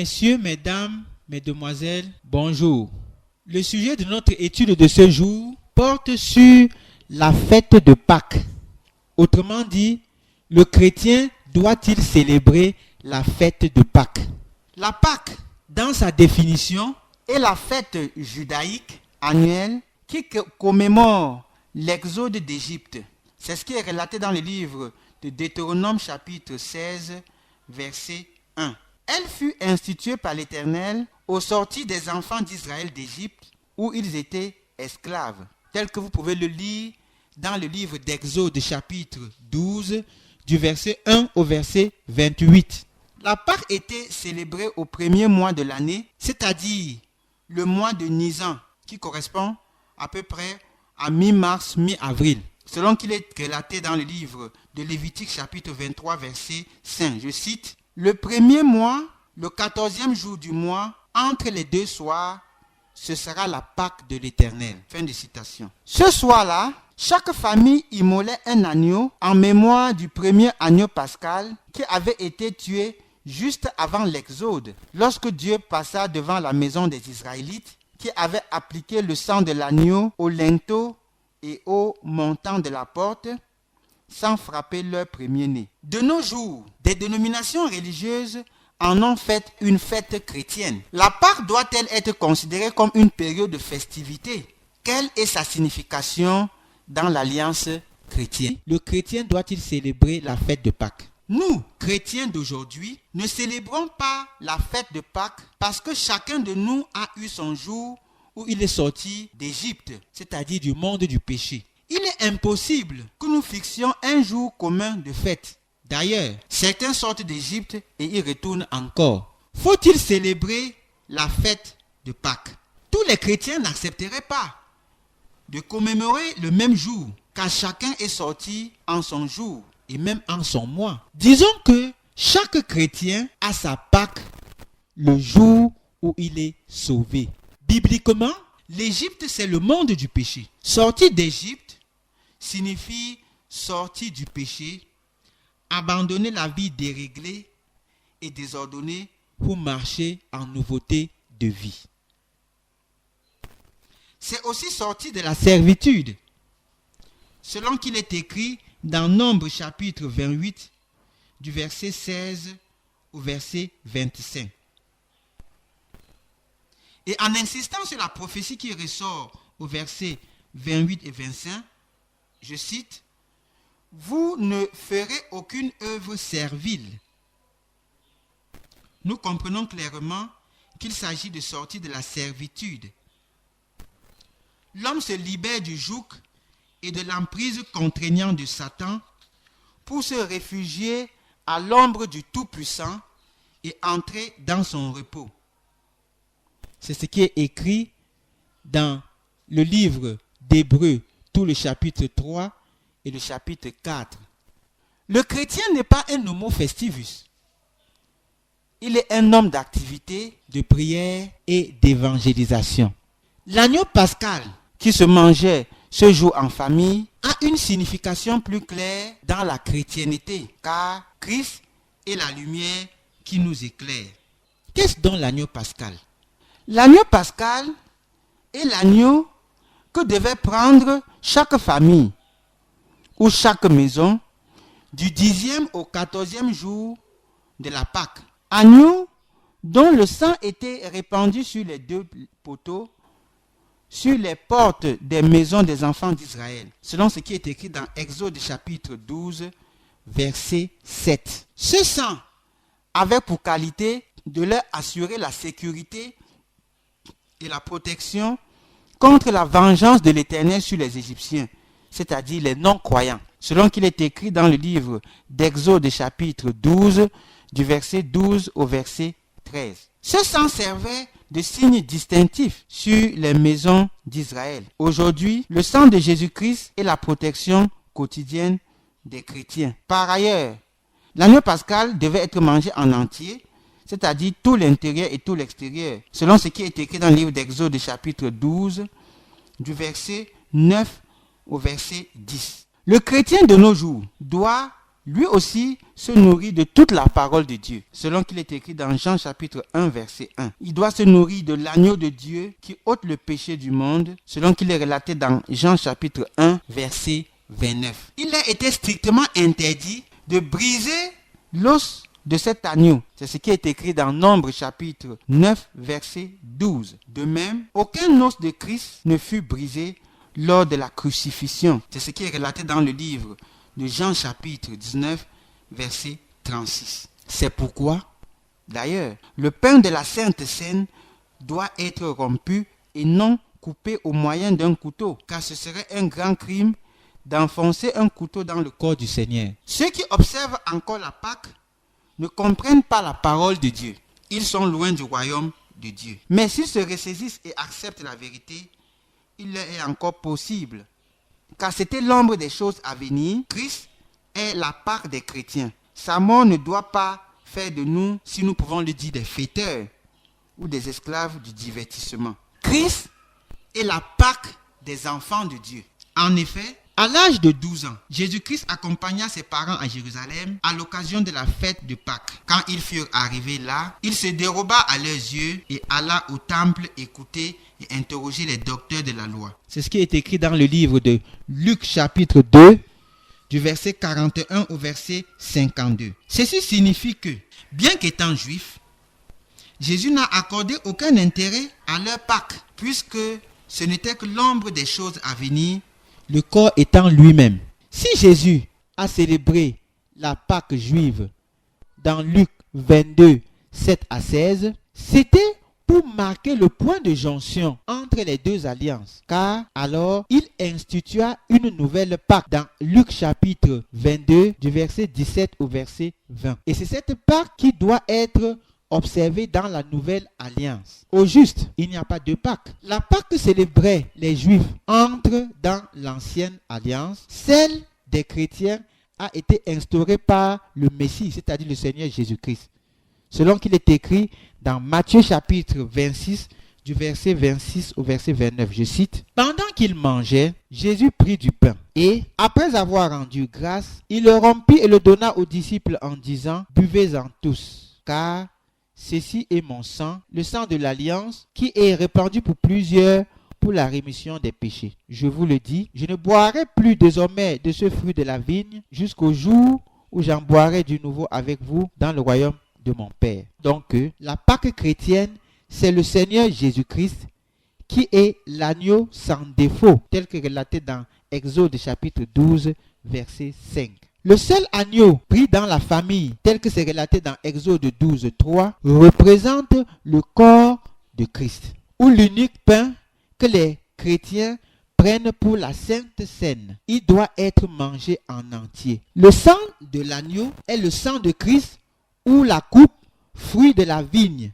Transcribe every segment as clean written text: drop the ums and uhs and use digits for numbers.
Messieurs, mesdames, mesdemoiselles, bonjour. Le sujet de notre étude de ce jour porte sur la fête de Pâques. Autrement dit, le chrétien doit-il célébrer la fête de Pâques? La Pâques, dans sa définition, est la fête judaïque annuelle qui commémore l'exode d'Égypte. C'est ce qui est relaté dans le livre de Deutéronome chapitre 16, verset 1. Elle fut instituée par l'Éternel au sortir des enfants d'Israël d'Égypte où ils étaient esclaves, tel que vous pouvez le lire dans le livre d'Exode chapitre 12 du verset 1 au verset 28. La Pâque était célébrée au premier mois de l'année, c'est-à-dire le mois de Nisan, qui correspond à peu près à mi-mars, mi-avril, selon qu'il est relaté dans le livre de Lévitique chapitre 23 verset 5. Je cite: « Le premier mois, le 14e jour du mois, entre les deux soirs, ce sera la Pâque de l'Éternel. » Fin de citation. Ce soir-là, chaque famille immolait un agneau en mémoire du premier agneau pascal qui avait été tué juste avant l'Exode, lorsque Dieu passa devant la maison des Israélites qui avaient appliqué le sang de l'agneau au linteau et au montant de la porte sans frapper leur premier-né. De nos jours, des dénominations religieuses en ont fait une fête chrétienne. La Pâque doit-elle être considérée comme une période de festivité? Quelle est sa signification dans l'alliance chrétienne? Le chrétien doit-il célébrer la fête de Pâques? Nous, chrétiens d'aujourd'hui, ne célébrons pas la fête de Pâques parce que chacun de nous a eu son jour où il est sorti d'Égypte, c'est-à-dire du monde du péché. Il est impossible que nous fixions un jour commun de fête. D'ailleurs, certains sortent d'Égypte et y retournent encore. Faut-il célébrer la fête de Pâques? Tous les chrétiens n'accepteraient pas de commémorer le même jour, car chacun est sorti en son jour et même en son mois. Disons que chaque chrétien a sa Pâque le jour où il est sauvé. Bibliquement, l'Égypte, c'est le monde du péché. Sortir d'Égypte signifie sortir du péché, abandonner la vie déréglée et désordonnée pour marcher en nouveauté de vie. C'est aussi sortir de la servitude, selon qu'il est écrit dans Nombre chapitre 28, du verset 16 au verset 25. Et en insistant sur la prophétie qui ressort au verset 28 et 25, je cite: « Vous ne ferez aucune œuvre servile. » Nous comprenons clairement qu'il s'agit de sortir de la servitude. L'homme se libère du joug et de l'emprise contraignante de Satan pour se réfugier à l'ombre du Tout-Puissant et entrer dans son repos. C'est ce qui est écrit dans le livre d'Hébreux, tout le chapitre 3 et le chapitre 4. Le chrétien n'est pas un homo festivus. Il est un homme d'activité, de prière et d'évangélisation. L'agneau pascal qui se mangeait ce jour en famille a une signification plus claire dans la chrétienté, car Christ est la lumière qui nous éclaire. Qu'est-ce donc l'agneau pascal? L'agneau pascal est l'agneau que devait prendre chaque famille ou chaque maison du 10e au 14e jour de la Pâque. Agneau dont le sang était répandu sur les deux poteaux, sur les portes des maisons des enfants d'Israël, selon ce qui est écrit dans Exode chapitre 12, verset 7. Ce sang avait pour qualité de leur assurer la sécurité et la protection contre la vengeance de l'Éternel sur les Égyptiens, c'est-à-dire les non-croyants, selon qu'il est écrit dans le livre d'Exode chapitre 12, du verset 12 au verset 13. Ce sang servait de signe distinctif sur les maisons d'Israël. Aujourd'hui, le sang de Jésus-Christ est la protection quotidienne des chrétiens. Par ailleurs, l'agneau pascal devait être mangé en entier, c'est-à-dire tout l'intérieur et tout l'extérieur, selon ce qui est écrit dans le livre d'Exode chapitre 12, du verset 9 au verset 10. Le chrétien de nos jours doit lui aussi se nourrit de toute la parole de Dieu, selon qu'il est écrit dans Jean chapitre 1 verset 1. Il doit se nourrir de l'agneau de Dieu qui ôte le péché du monde, selon qu'il est relaté dans Jean chapitre 1 verset 29. Il a été strictement interdit de briser l'os de cet agneau. C'est ce qui est écrit dans Nombre chapitre 9 verset 12. De même, aucun os de Christ ne fut brisé lors de la crucifixion. C'est ce qui est relaté dans le livre de Jean chapitre 19 verset 36. C'est pourquoi, d'ailleurs, le pain de la Sainte Seine doit être rompu et non coupé au moyen d'un couteau, car ce serait un grand crime d'enfoncer un couteau dans le corps du Seigneur. Ceux qui observent encore la Pâque ne comprennent pas la parole de Dieu. Ils sont loin du royaume de Dieu. Mais s'ils se ressaisissent et acceptent la vérité, il leur est encore possible. Car c'était l'ombre des choses à venir. Christ est la Pâque des chrétiens. Sa mort ne doit pas faire de nous, si nous pouvons le dire, des fêteurs ou des esclaves du divertissement. Christ est la Pâque des enfants de Dieu. En effet, à l'âge de 12 ans, Jésus-Christ accompagna ses parents à Jérusalem à l'occasion de la fête de Pâques. Quand ils furent arrivés là, il se déroba à leurs yeux et alla au temple écouter et interroger les docteurs de la loi. C'est ce qui est écrit dans le livre de Luc chapitre 2, du verset 41 au verset 52. Ceci signifie que, bien qu'étant juif, Jésus n'a accordé aucun intérêt à leur Pâques, puisque ce n'était que l'ombre des choses à venir, le corps étant lui-même. Si Jésus a célébré la Pâque juive dans Luc 22, 7 à 16, c'était pour marquer le point de jonction entre les deux alliances. Car alors, il institua une nouvelle Pâque dans Luc chapitre 22, du verset 17 au verset 20. Et c'est cette Pâque qui doit être observée dans la nouvelle alliance. Au juste, il n'y a pas de Pâque. La Pâque que célébraient les Juifs entre dans l'ancienne alliance. Celle des chrétiens a été instaurée par le Messie, c'est-à-dire le Seigneur Jésus-Christ. Selon qu'il est écrit dans Matthieu chapitre 26, du verset 26 au verset 29, je cite: « Pendant qu'il mangeait, Jésus prit du pain et, après avoir rendu grâce, il le rompit et le donna aux disciples en disant: « Buvez-en tous, car ceci est mon sang, le sang de l'alliance, qui est répandu pour plusieurs pour la rémission des péchés. Je vous le dis, je ne boirai plus désormais de ce fruit de la vigne jusqu'au jour où j'en boirai du nouveau avec vous dans le royaume de mon Père. » Donc, la Pâque chrétienne, c'est le Seigneur Jésus-Christ qui est l'agneau sans défaut, tel que relaté dans Exode chapitre 12, verset 5. Le seul agneau pris dans la famille, tel que c'est relaté dans Exode 12, 3, représente le corps de Christ, ou l'unique pain que les chrétiens prennent pour la Sainte Seine. Il doit être mangé en entier. Le sang de l'agneau est le sang de Christ, ou la coupe, fruit de la vigne,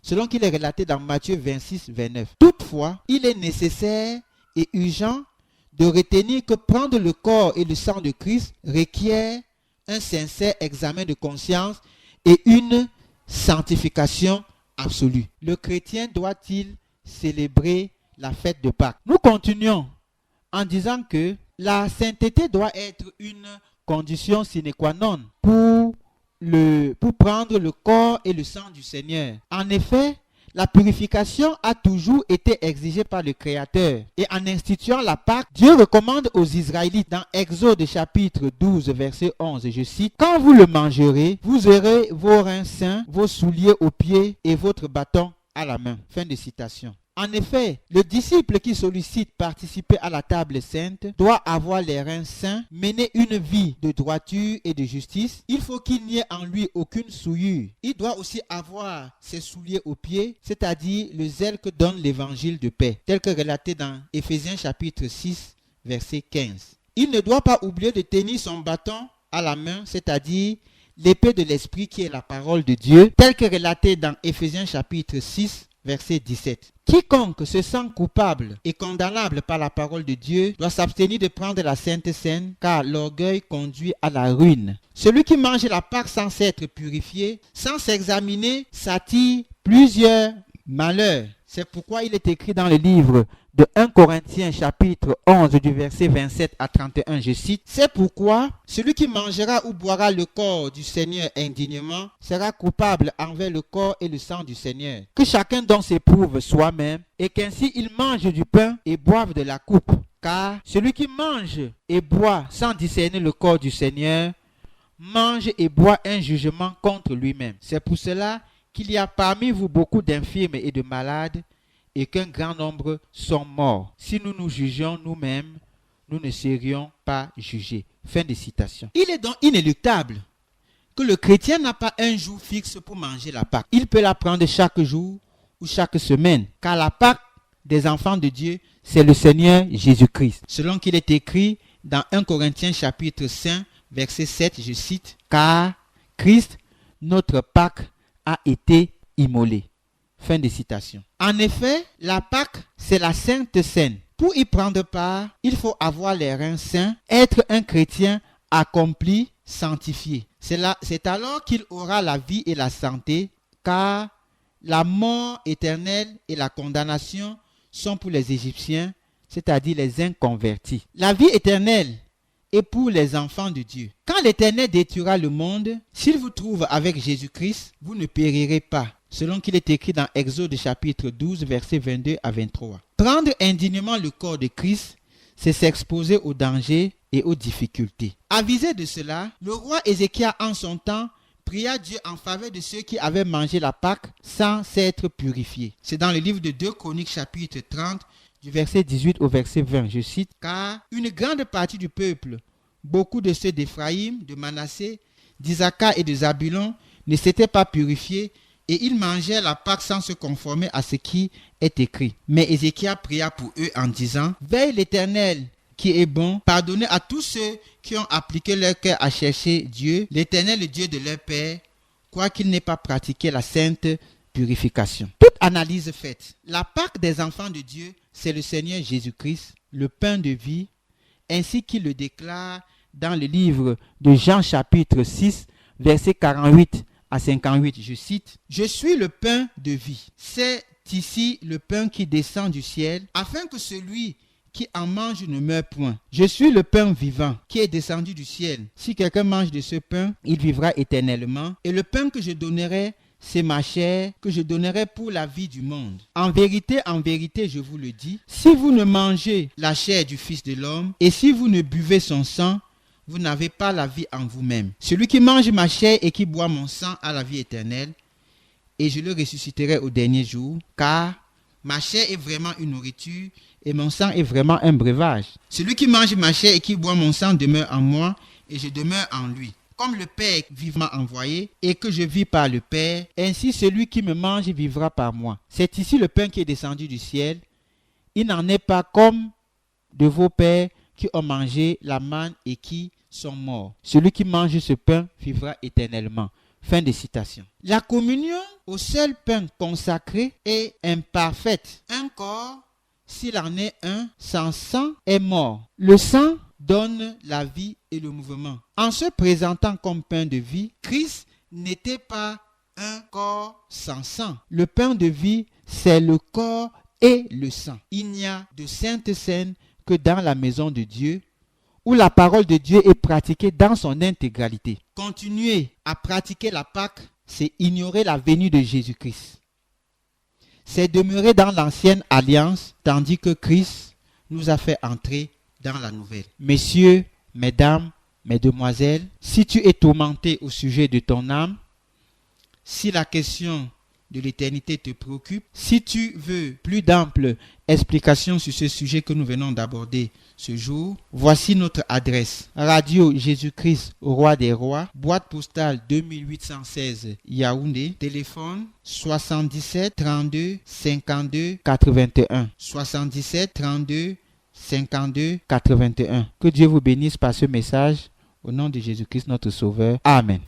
selon qu'il est relaté dans Matthieu 26, 29. Toutefois, il est nécessaire et urgent de retenir que prendre le corps et le sang de Christ requiert un sincère examen de conscience et une sanctification absolue. Le chrétien doit-il célébrer la fête de Pâques? Nous continuons en disant que la sainteté doit être une condition sine qua non pour prendre le corps et le sang du Seigneur. En effet, la purification a toujours été exigée par le Créateur. Et en instituant la Pâque, Dieu recommande aux Israélites dans Exode chapitre 12, verset 11, je cite: « Quand vous le mangerez, vous aurez vos reins sains, vos souliers aux pieds et votre bâton à la main. » Fin de citation. En effet, le disciple qui sollicite participer à la table sainte doit avoir les reins saints, mener une vie de droiture et de justice. Il faut qu'il n'y ait en lui aucune souillure. Il doit aussi avoir ses souliers aux pieds, c'est-à-dire le zèle que donne l'évangile de paix, tel que relaté dans Éphésiens chapitre 6, verset 15. Il ne doit pas oublier de tenir son bâton à la main, c'est-à-dire l'épée de l'esprit qui est la parole de Dieu, tel que relaté dans Éphésiens chapitre 6, verset 17. Quiconque se sent coupable et condamnable par la parole de Dieu doit s'abstenir de prendre la Sainte Seine, car l'orgueil conduit à la ruine. Celui qui mange la Pâque sans s'être purifié, sans s'examiner, s'attire plusieurs malheurs. C'est pourquoi il est écrit dans le livre de 1 Corinthiens chapitre 11 du verset 27 à 31, je cite, « C'est pourquoi celui qui mangera ou boira le corps du Seigneur indignement sera coupable envers le corps et le sang du Seigneur. Que chacun donc s'éprouve soi-même et qu'ainsi il mange du pain et boive de la coupe. Car celui qui mange et boit sans discerner le corps du Seigneur mange et boit un jugement contre lui-même. C'est pour cela qu'il y a parmi vous beaucoup d'infirmes et de malades, et qu'un grand nombre sont morts. Si nous nous jugions nous-mêmes, nous ne serions pas jugés. » Fin de citation. Il est donc inéluctable que le chrétien n'a pas un jour fixe pour manger la Pâque. Il peut la prendre chaque jour ou chaque semaine, car la Pâque des enfants de Dieu, c'est le Seigneur Jésus-Christ. Selon qu'il est écrit dans 1 Corinthiens chapitre 5, verset 7, je cite, « Car Christ, notre Pâque, a été immolé. » Fin de citation. En effet, la Pâque, c'est la Sainte Seine. Pour y prendre part, il faut avoir les reins sains, être un chrétien accompli, sanctifié. C'est alors qu'il aura la vie et la santé, car la mort éternelle et la condamnation sont pour les Égyptiens, c'est-à-dire les inconvertis. La vie éternelle est pour les enfants de Dieu. Quand l'Éternel détruira le monde, s'il vous trouve avec Jésus-Christ, vous ne périrez pas. Selon qu'il est écrit dans Exode chapitre 12, versets 22 à 23. Prendre indignement le corps de Christ, c'est s'exposer aux dangers et aux difficultés. Avisé de cela, le roi Ézéchias en son temps pria Dieu en faveur de ceux qui avaient mangé la Pâque sans s'être purifiés. C'est dans le livre de 2 Chroniques chapitre 30, du verset 18 au verset 20, je cite, « Car une grande partie du peuple, beaucoup de ceux d'Éphraïm, de Manassé, d'Isaacar et de Zabulon, ne s'étaient pas purifiés, et ils mangeaient la Pâque sans se conformer à ce qui est écrit. Mais Ézéchias pria pour eux en disant, « Veille l'Éternel qui est bon, pardonnez à tous ceux qui ont appliqué leur cœur à chercher Dieu, l'Éternel, le Dieu de leur père, quoiqu'ils n'aient pas pratiqué la sainte purification. » Toute analyse faite, la Pâque des enfants de Dieu, c'est le Seigneur Jésus-Christ, le pain de vie, ainsi qu'il le déclare dans le livre de Jean chapitre 6, verset 48 à 58, je cite, « Je suis le pain de vie. C'est ici le pain qui descend du ciel, afin que celui qui en mange ne meure point. Je suis le pain vivant qui est descendu du ciel. Si quelqu'un mange de ce pain, il vivra éternellement. Et le pain que je donnerai, c'est ma chair que je donnerai pour la vie du monde. En vérité, je vous le dis, si vous ne mangez la chair du Fils de l'homme, et si vous ne buvez son sang, vous n'avez pas la vie en vous-même. Celui qui mange ma chair et qui boit mon sang a la vie éternelle, et je le ressusciterai au dernier jour, car ma chair est vraiment une nourriture, et mon sang est vraiment un breuvage. Celui qui mange ma chair et qui boit mon sang demeure en moi, et je demeure en lui. Comme le Père vivement envoyé, et que je vis par le Père, ainsi celui qui me mange vivra par moi. C'est ici le pain qui est descendu du ciel. Il n'en est pas comme de vos pères qui ont mangé la manne et qui sont morts. Celui qui mange ce pain vivra éternellement. Fin de citation. La communion au seul pain consacré est imparfaite. Un corps, s'il en est un, sans sang, est mort. Le sang donne la vie et le mouvement. En se présentant comme pain de vie, Christ n'était pas un corps sans sang. Le pain de vie, c'est le corps et le sang. Il n'y a de sainte scène que dans la maison de Dieu, où la parole de Dieu est pratiquée dans son intégralité. Continuer à pratiquer la Pâque, c'est ignorer la venue de Jésus-Christ. C'est demeurer dans l'ancienne alliance, tandis que Christ nous a fait entrer dans la nouvelle. Messieurs, mesdames, mesdemoiselles, si tu es tourmenté au sujet de ton âme, si la question de l'éternité te préoccupe, si tu veux plus d'amples explications sur ce sujet que nous venons d'aborder ce jour, voici notre adresse. Radio Jésus-Christ, Roi des Rois, boîte postale 2816 Yaoundé, téléphone 77 32 52 81. 77 32 52 81. Que Dieu vous bénisse par ce message. Au nom de Jésus-Christ, notre Sauveur. Amen.